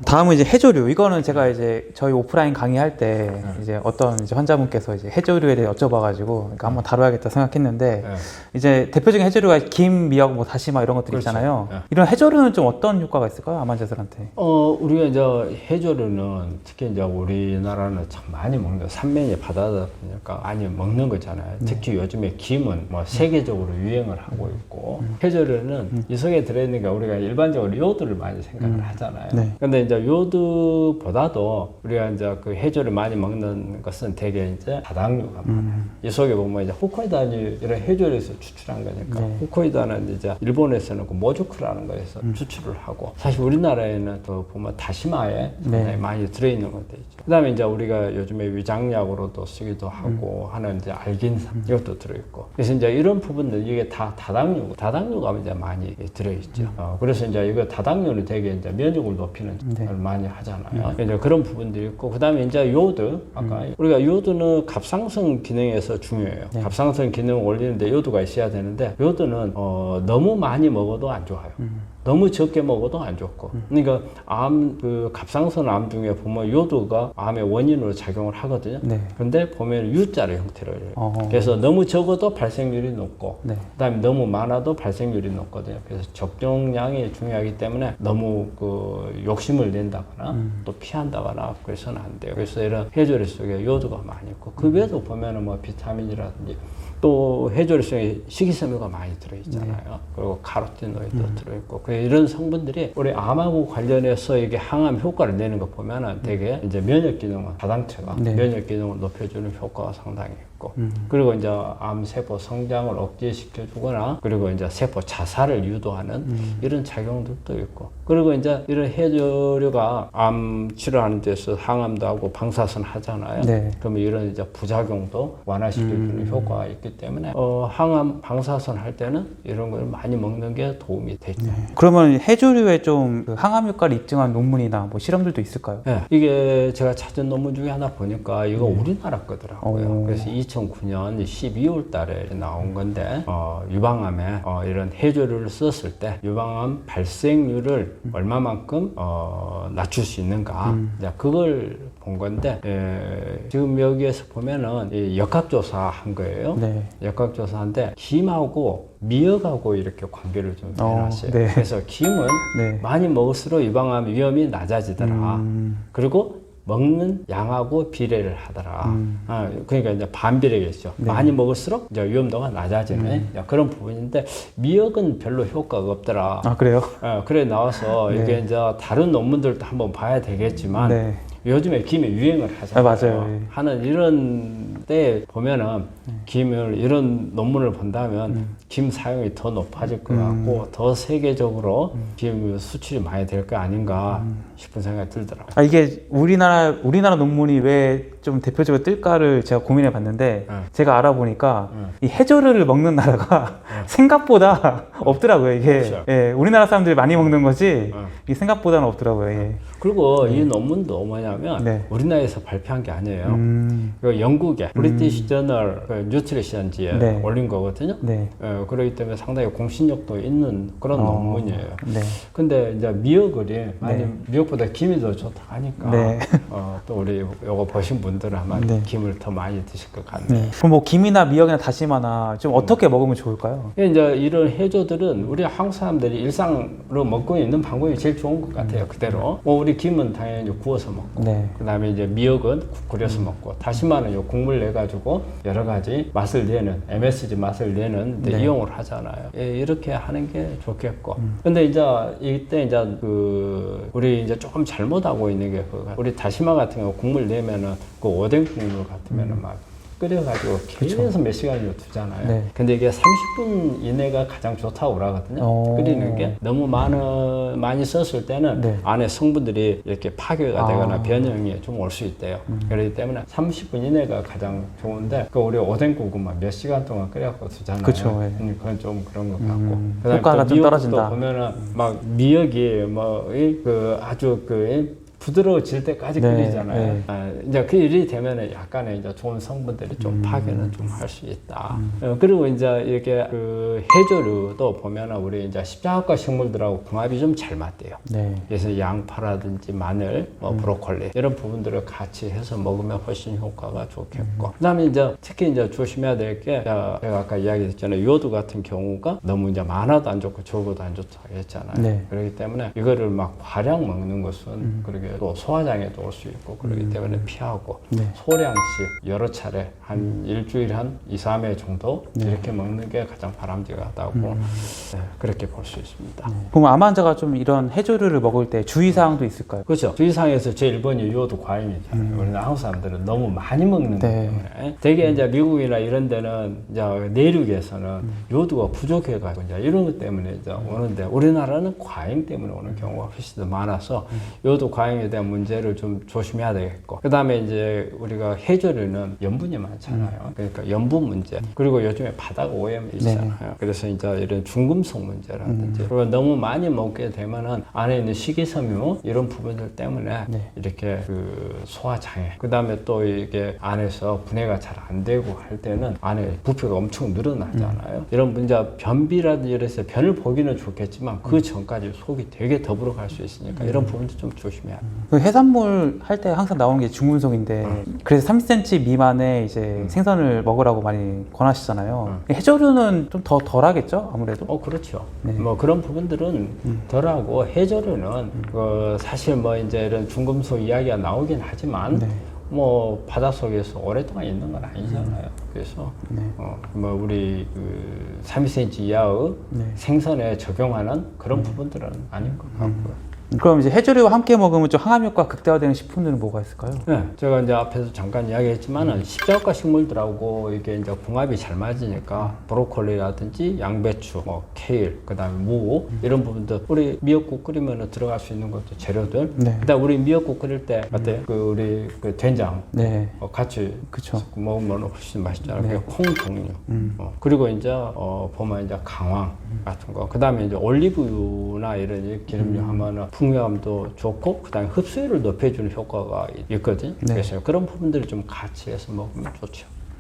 다음은 이제 해조류. 이거는 제가 이제 저희 오프라인 강의할 때 이제 어떤 이제 환자분께서 이제 해조류에 대해 여쭤봐가지고 그러니까 한번 다뤄야겠다 생각했는데 이제 대표적인 해조류가 김, 미역, 뭐 다시마 이런 것들 그렇죠. 있잖아요. 이런 해조류는 좀 어떤 효과가 있을까요? 암환자들한테? 우리가 이제 해조류는 특히 이제 우리나라는 참 많이 먹는 산면이 바다다 보니까 많이 먹는 거잖아요. 특히 요즘에 김은 뭐 세계적으로 유행을 하고 있고 해조류는 이 속에 들어있는 게 우리가 일반적으로 요오드를 많이 생각을 하잖아요. 네. 근데 이제 요오드보다도 우리가 이제 그 해조를 많이 먹는 것은 대개 이제 다당류가 많아요. 이 속에 보면 이제 홋카이도니 이런 해조류에서 추출한 거니까 홋카이도는 이제 일본에서는 그 모주쿠라는 거에서 추출을 하고 사실 우리나라에는 또 보면 다시마에 많이 들어있는 것도 있죠. 그다음에 이제 우리가 요즘에 위장약으로도 쓰기도 하고 하는 이제 알긴산 이것도 들어있고 그래서 이제 이런 부분들 이게 다 다당류가 이제 많이 들어있죠. 그래서 이제 이거 다당류는 되게 이제 면역을 높이는 걸 많이 하잖아요. 이제 그런 부분들이 있고 그다음에 이제 요오드 아까 우리가 요오드는 갑상선 기능에서 중요해요. 갑상선 기능을 올리는데 요오드가 있어야 되는데 요오드는 너무 많이 먹어도 안 좋아요. 너무 적게 먹어도 안 좋고. 그러니까 그 갑상선 암 중에 보면 요오드가 암의 원인으로 작용을 하거든요. 근데 보면 U자의 형태로 해요. 그래서 너무 적어도 발생률이 높고, 그다음에 너무 많아도 발생률이 높거든요. 그래서 적정량이 중요하기 때문에 너무 그 욕심을 낸다거나 또 피한다거나 그래서는 안 돼요. 그래서 이런 해조류 속에 요오드가 많이 있고, 그 외에도 보면은 뭐 비타민이라든지 또 해조류 속에 식이섬유가 많이 들어있잖아요. 그리고 카로티노이드도 들어있고 이런 성분들이 우리 암하고 관련해서 이게 항암 효과를 내는 거 보면은 되게 이제 면역 기능은 다당체가 면역 기능을 높여주는 효과가 상당히 있고 그리고 이제 암 세포 성장을 억제시켜주거나 그리고 이제 세포 자살을 유도하는 이런 작용들도 있고 그리고 이제 이런 해조류가 암 치료하는 데서 항암도 하고 방사선 하잖아요. 그러면 이런 이제 부작용도 완화시켜주는 효과가 있기 때문에 항암 방사선 할 때는 이런 걸 많이 먹는 게 도움이 되죠. 그러면 해조류에 좀 그 항암 효과를 입증한 논문이나 뭐 실험들도 있을까요? 이게 제가 찾은 논문 중에 하나 보니까 이거 우리나라 거더라고요. 그래서 2009년 12월 달에 나온 건데 유방암에 이런 해조류를 썼을 때 유방암 발생률을 얼마만큼 낮출 수 있는가 그걸 본 건데 지금 여기에서 보면은 역학조사한 거예요. 역학조사인데 김하고 미역하고 이렇게 관계를 좀 해놨어요. 그래서 김은 많이 먹을수록 유방암 위험이 낮아지더라. 그리고 먹는 양하고 비례를 하더라. 그러니까 이제 반비례겠죠. 많이 먹을수록 이제 위험도가 낮아지는 그런 부분인데 미역은 별로 효과가 없더라. 그래요? 그래 나와서 이게 이제 다른 논문들도 한번 봐야 되겠지만 요즘에 김에 유행을 하잖아요. 맞아요. 하는 이런 때 보면은 김을 이런 논문을 본다면 김 사용이 더 높아질 것 같고 더 세계적으로 김 수출이 많이 될 거 아닌가 싶은 생각이 들더라고요. 이게 우리나라 논문이 왜 좀 대표적으로 뜰까를 제가 고민해 봤는데 제가 알아보니까 이 해조류를 먹는 나라가 생각보다 없더라고요. 이게 우리나라 사람들이 많이 먹는 거지 이게 생각보다는 없더라고요. 그리고 이 논문도 뭐냐면 우리나라에서 발표한 게 아니에요. 그 영국의 브리티시 저널 뉴트리션지에 올린 거거든요. 그렇기 때문에 상당히 공신력도 있는 그런 논문이에요. 근데 이제 미역을 많이 미역보다 김이 더 좋다 하니까 또 우리 요거 보신 분들은 아마 김을 더 많이 드실 것 같네요. 그럼 뭐 김이나 미역이나 다시마나 좀 어떻게 먹으면 좋을까요? 이제 이런 해조들은 우리 한국 사람들이 일상으로 먹고 있는 방법이 제일 좋은 것 같아요. 그대로. 우리 김은 당연히 구워서 먹고, 그다음에 이제 미역은 끓여서 먹고, 다시마는 요 국물 내 가지고 여러 가지 맛을 내는 MSG 맛을 내는 이용을 하잖아요. 이렇게 하는 게 좋겠고. 근데 이제 이때 이제 우리 이제 조금 잘못하고 있는 게 우리 다시마 같은 거 국물 내면은 그 오뎅 국물 같으면은 막 끓여가지고 계속 몇 시간을 두잖아요. 근데 이게 30분 이내가 가장 좋다고 그러거든요. 끓이는 게 너무 많이 썼을 때는 안에 성분들이 이렇게 파괴가 되거나 변형이 좀 올 수 있대요. 그렇기 때문에 30분 이내가 가장 좋은데 우리 오뎅국은 막 몇 시간 동안 끓여갖고 두잖아요. 그건 좀 그런 것 같고. 효과가 좀 떨어진다. 보면은 막 미역이 뭐 아주 부드러워질 때까지 네, 끓이잖아요. 네. 이제 그 일이 되면은 약간의 이제 좋은 성분들이 좀 파괴는 좀 할 수 있다. 그리고 이제 이렇게 그 해조류도 보면은 우리 이제 십자가 식물들하고 궁합이 좀 잘 맞대요. 네. 그래서 양파라든지 마늘, 뭐 브로콜리 이런 부분들을 같이 해서 먹으면 훨씬 효과가 좋겠고. 그다음에 이제 특히 이제 조심해야 될 게 제가 아까 이야기했잖아요. 요오드 같은 경우가 너무 이제 많아도 안 좋고 적어도 안 좋다고 했잖아요. 네. 그렇기 때문에 이거를 막 과량 먹는 것은 그렇게 또 소화장애도 올 수 있고 그렇기 때문에 피하고 네. 소량씩 여러 차례 한 일주일에 한 2, 3회 정도 이렇게 먹는 게 가장 바람직하다고 네, 그렇게 볼 수 있습니다. 그럼 암 환자가 좀 이런 해조류를 먹을 때 주의사항도 있을까요? 그렇죠. 주의사항에서 제일 1번이 요오드 과잉이잖아요. 우리는 한국 사람들은 너무 많이 먹는 네. 거기 때문에 되게 이제 미국이나 이런 데는 이제 내륙에서는 요오드가 부족해가지고 이제 이런 것 때문에 이제 오는데 우리나라는 과잉 때문에 오는 경우가 훨씬 더 많아서 요오드 과잉에 대한 문제를 좀 조심해야 되겠고 그 다음에 이제 우리가 해조류는 염분이 많잖아요. 그러니까 염분 문제 그리고 요즘에 바다가 오염이 있잖아요. 그래서 이제 이런 중금속 문제라든지 그리고 너무 많이 먹게 되면은 안에 있는 식이섬유 이런 부분들 때문에 이렇게 그 소화 장애 그 다음에 또 이게 안에서 분해가 잘 안 되고 할 때는 안에 부피가 엄청 늘어나잖아요. 이런 문제 변비라든지 이래서 변을 보기는 좋겠지만 그 전까지 속이 되게 더불어 갈 수 있으니까 이런 부분도 좀 조심해야 돼요. 그 해산물 할 때 항상 나오는 게 중금속인데 그래서 30cm 미만의 이제 생선을 먹으라고 많이 권하시잖아요. 해조류는 좀 더 덜하겠죠, 아무래도. 그렇죠. 네. 뭐 그런 부분들은 덜하고 해조류는 사실 뭐 이제 이런 중금속 이야기가 나오긴 하지만 뭐 바닷속에서 오랫동안 있는 건 아니잖아요. 그래서 뭐 우리 그 32cm 이하의 생선에 적용하는 그런 부분들은 아닌 것 같고요. 그럼 이제 해조류와 함께 먹으면 좀 항암 효과 극대화되는 식품들은 뭐가 있을까요? 네, 제가 이제 앞에서 잠깐 이야기했지만은 십자가 식물들하고 이게 이제 궁합이 잘 맞으니까 브로콜리라든지 양배추, 뭐 케일, 그다음에 무 이런 부분들 우리 미역국 끓이면 들어갈 수 있는 것도 재료들. 그다음 우리 미역국 끓일 때 어때요? 그 우리 그 된장 같이 그쵸. 먹으면 훨씬 맛있잖아요. 콩 종류. 그리고 이제 보면 이제 강황 같은 거. 그다음에 이제 올리브유나 이런 기름류 하면은 풍미감도 좋고 그다음에 흡수율을 높여주는 효과가 있거든요. 그래서 그런 부분들을 좀 같이 해서 먹으면 좋죠.